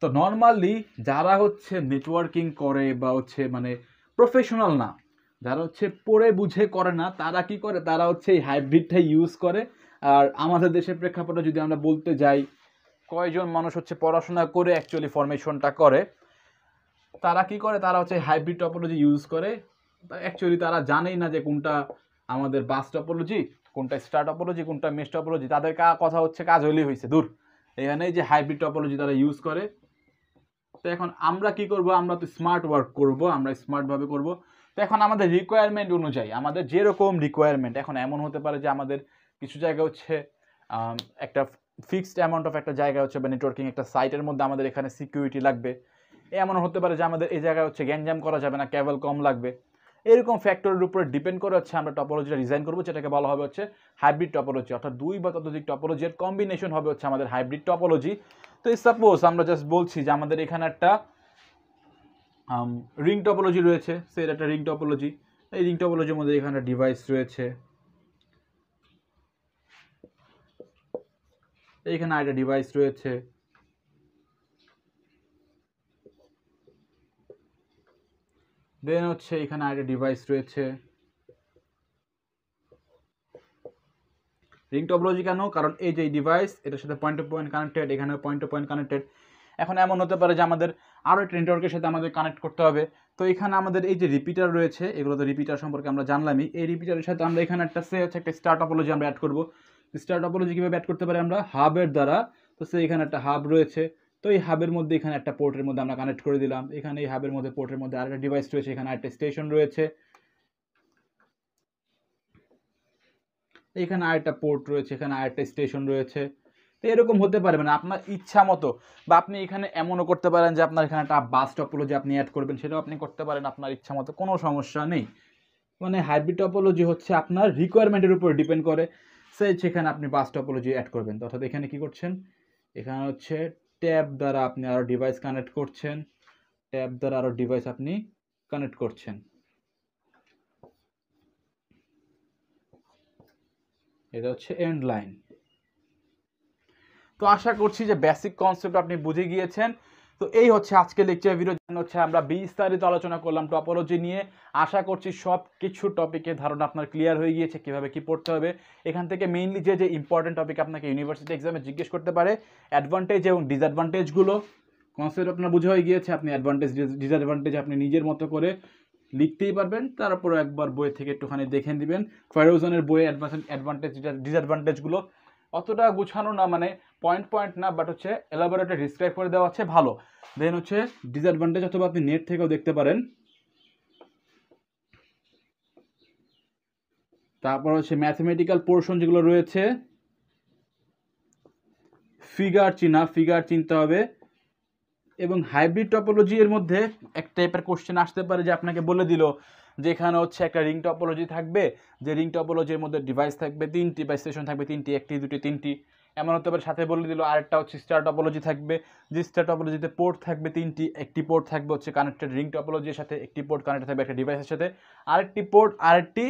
তো নর্মালি যারা হচ্ছে নেটওয়ার্কিং করে বা হচ্ছে মানে প্রফেশনাল না, যারা হচ্ছে পড়ে বুঝে করে না, তারা কি করে, তারা হচ্ছে এই হাইব্রিডটাই ইউজ করে। আর আমাদের দেশের প্রেক্ষাপটে যদি আমরা বলতে যাই, কয়জন মানুষ হচ্ছে পড়াশোনা করে অ্যাকচুয়ালি ফরমেশনটা করে, তারা কি করে, তারা হচ্ছে হাইব্রিড টপোলজি ইউজ করে। অ্যাকচুয়ালি তারা জানেই না যে কোনটা আমাদের বাস টপোলজি, কোনটা স্টার টপোলজি, কোনটা মেশ টপোলজি। তাদের কথা হচ্ছে কাজ হইলেই হয়েছে দূর, এখানে যে হাইব্রিড টপোলজি তারা ইউজ করে। তো এখন আমরা কি করব, আমরা তো স্মার্ট ওয়ার্ক করব, আমরা স্মার্টভাবে করব। তো এখন আমাদের রিকোয়ারমেন্ট অনুযায়ী, আমাদের যেরকম রিকোয়ারমেন্ট, এখন এমন হতে পারে যে আমাদের কিছু জায়গা হচ্ছে একটা ফিক্সড অ্যামাউন্ট অফ একটা জায়গা হচ্ছে বা নেটওয়ার্কিং একটা সাইটের মধ্যে আমাদের এখানে সিকিউরিটি লাগবে। এমন হতে পারে যে আমাদের এই জায়গায় হচ্ছে গ্যাঞ্জাম করা যাবে না, কেবল কম লাগবে। এরকম ফ্যাক্টরের উপরে ডিপেন্ড করে হচ্ছে আমরা টপোলজিটা ডিজাইন করবো, যেটাকে বলা হবে হচ্ছে হাইব্রিড টপোলজি, অর্থাৎ দুই বা ততোধিক টপোলজির কম্বিনেশন হবে হচ্ছে আমাদের হাইব্রিড টপোলজি। তো সাপোজ আমরা জাস্ট বলছি যে আমাদের এখানে একটা রিং টপোলজি রয়েছে, সেটা একটা রিং টপোলজি। এই রিং টপোলজির মধ্যে এখানে ডিভাইস রয়েছে, এইখানে একটা ডিভাইস রয়েছে, দেন হচ্ছে এখানে একটা ডিভাইস রয়েছে। রিং টপোলজি কেন? কারণ এই যে ডিভাইস, এটার সাথে পয়েন্ট টু পয়েন্ট কানেক্টেড, এখানে পয়েন্ট টু পয়েন্ট কানেক্টেড। এখন এমন হতে পারে যে আমাদের আরও একটা নেটওয়ার্কের সাথে আমাদের কানেক্ট করতে হবে। তো এখানে আমাদের এই যে রিপিটার রয়েছে, এগুলো তো রিপিটার সম্পর্কে আমরা জানলামই। এই রিপিটারের সাথে আমরা এখানে একটা হচ্ছে একটা স্টার টপোলজি আমরা অ্যাড করবো। স্টার টপোলজি কীভাবে অ্যাড করতে পারি আমরা? হাবের দ্বারা। তো এখানে একটা হাব রয়েছে, তো এই হাবের মধ্যে এখানে একটা পোর্টের মধ্যে আমরা কানেক্ট করে দিলাম। এখানে এই হাবের মধ্যে পোর্টের মধ্যে আরেকটা ডিভাইস রয়েছে, এখানে একটা স্টেশন রয়েছে, এখানে আরেকটা পোর্ট রয়েছে, এখানে আরেকটা স্টেশন রয়েছে। তো এরকম হতে পারে, মানে আপনার ইচ্ছা মতো। বা আপনি এখানে এমনও করতে পারেন যে আপনার এখানে একটা বাস টপোলজি আপনি অ্যাড করবেন, সেটাও আপনি করতে পারেন আপনার ইচ্ছা মতো, কোনো সমস্যা নেই। মানে হাইব্রিড টপোলজি হচ্ছে আপনার রিকোয়ারমেন্টের উপর ডিপেন্ড করে, সেখানে আপনি বাস টপোলজি অ্যাড করবেন। অর্থাৎ এখানে কি করছেন, এখানে হচ্ছে ট্যাব দ্বারা আপনি আরও ডিভাইস কানেক্ট করছেন, ট্যাব দ্বারা আরও ডিভাইস আপনি কানেক্ট করছেন। এটা হচ্ছে এন্ড লাইন। তো আশা করছি যে বেসিক কনসেপ্ট আপনি বুঝে গিয়েছেন। তো এই হচ্ছে আজকে লেকচার ভিডিও, হচ্ছে আমরা বিস্তারিত আলোচনা করলাম টপোলজি নিয়ে। আশা করছি সব কিছু টপিকের ধারণা আপনার ক্লিয়ার হয়ে গিয়েছে, কীভাবে কী পড়তে হবে। এখান থেকে মেইনলি যে ইম্পর্টেন্ট টপিক আপনাকে ইউনিভার্সিটি এক্সামে জিজ্ঞেস করতে পারে, অ্যাডভান্টেজ এবং ডিসঅ্যাডভান্টেজগুলো কনসেপ্ট আপনার বোঝা হয়ে গিয়েছে। আপনি অ্যাডভান্টেজ ডিসঅ্যাডভান্টেজ আপনি নিজের মতো করে লিখতেই পারবেন, তারপর একবার বই থেকে একটুখানি দেখে দিবেন। ফেরোজনের বইয়ে অ্যাডভান্টেজ ডিসঅ্যাডভান্টেজগুলো অতটা গুছানো না, মানে পয়েন্ট পয়েন্ট না, বাট হচ্ছে এলাবোরেটে ডিসক্রাইব করে দেওয়া আছে, ভালো। দেন হচ্ছে ডিসঅ্যাডভান্টেজ অথবা আপনি নেট থেকেও দেখতে পারেন। তারপর হচ্ছে ম্যাথমেটিক্যাল পোর্শন যেগুলো রয়েছে, ফিগার চিনতে হবে। এবং হাইব্রিড টপোলজি এর মধ্যে এক টাইপের কোশ্চেন আসতে পারে যে আপনাকে বলে দিল যে এখানে হচ্ছে একটা রিং টপোলজি থাকবে, যে রিং টপোলজির মধ্যে ডিভাইস থাকবে 3টি বা স্টেশন থাকবে 3টি, 1টি 2টি 3টি। এমন হতে পারে সাথে বলে দিল আরেকটা হচ্ছে স্টার টপোলজি থাকবে, যে স্টার টপোলজিতে পোর্ট থাকবে 3টি, একটি পোর্ট থাকবে হচ্ছে কানেক্টেড রিং টপোলজির সাথে, একটি পোর্ট কানেক্টেড থাকবে একটা ডিভাইসের সাথে, আরেকটি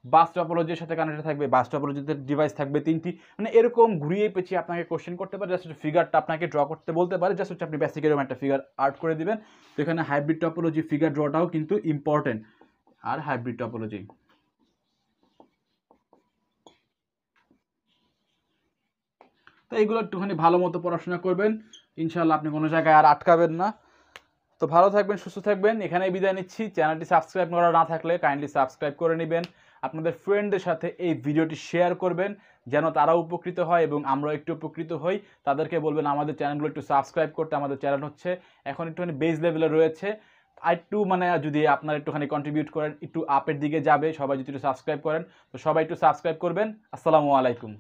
বাস টপোলজির সাথে কানেক্টেড থাকবে, বাস টপোলজিতে ডিভাইস থাকবে 3টি। মানে এরকম ঘুরিয়ে পেঁচিয়ে আপনাকে কোশ্চেন করতে পারে, জাস্ট ফিগারটা আপনাকে ড্র করতে বলতে পারে, জাস্ট হচ্ছে আপনি বেসিক এরকম একটা ফিগার আর্ট করে দিবেন। তো এখানে হাইব্রিড টপোলজি ফিগার ড্রটাও কিন্তু ইম্পর্টেন্ট। আর হাইব্রিড টপোলজি, তো এইগুলো একটুখানি ভালো মতো পড়াশোনা করবেন, ইনশাল্লাহ আপনি কোনো জায়গায় আর আটকাবেন না। তো ভালো থাকবেন, সুস্থ থাকবেন, এখানেই বিদায় নিচ্ছি। চ্যানেলটি সাবস্ক্রাইব করা না থাকলে কাইন্ডলি সাবস্ক্রাইব করে নেবেন। আপনাদের ফ্রেন্ডদের সাথে এই ভিডিওটি শেয়ার করবেন, যেন তারা উপকৃত হয় এবং আমরা একটু উপকৃত হই। তাদেরকে বলবেন আমাদের চ্যানেলগুলো একটু সাবস্ক্রাইব করতে। আমাদের চ্যানেল হচ্ছে এখন একটুখানি বেস লেভেলে রয়েছে, আর একটু মানে যদি আপনারা একটুখানি কন্ট্রিবিউট করেন, একটু আপের দিকে যাবে, সবাই যদি একটু সাবস্ক্রাইব করেন। তো সবাই একটু সাবস্ক্রাইব করবেন। আসসালামু আলাইকুম।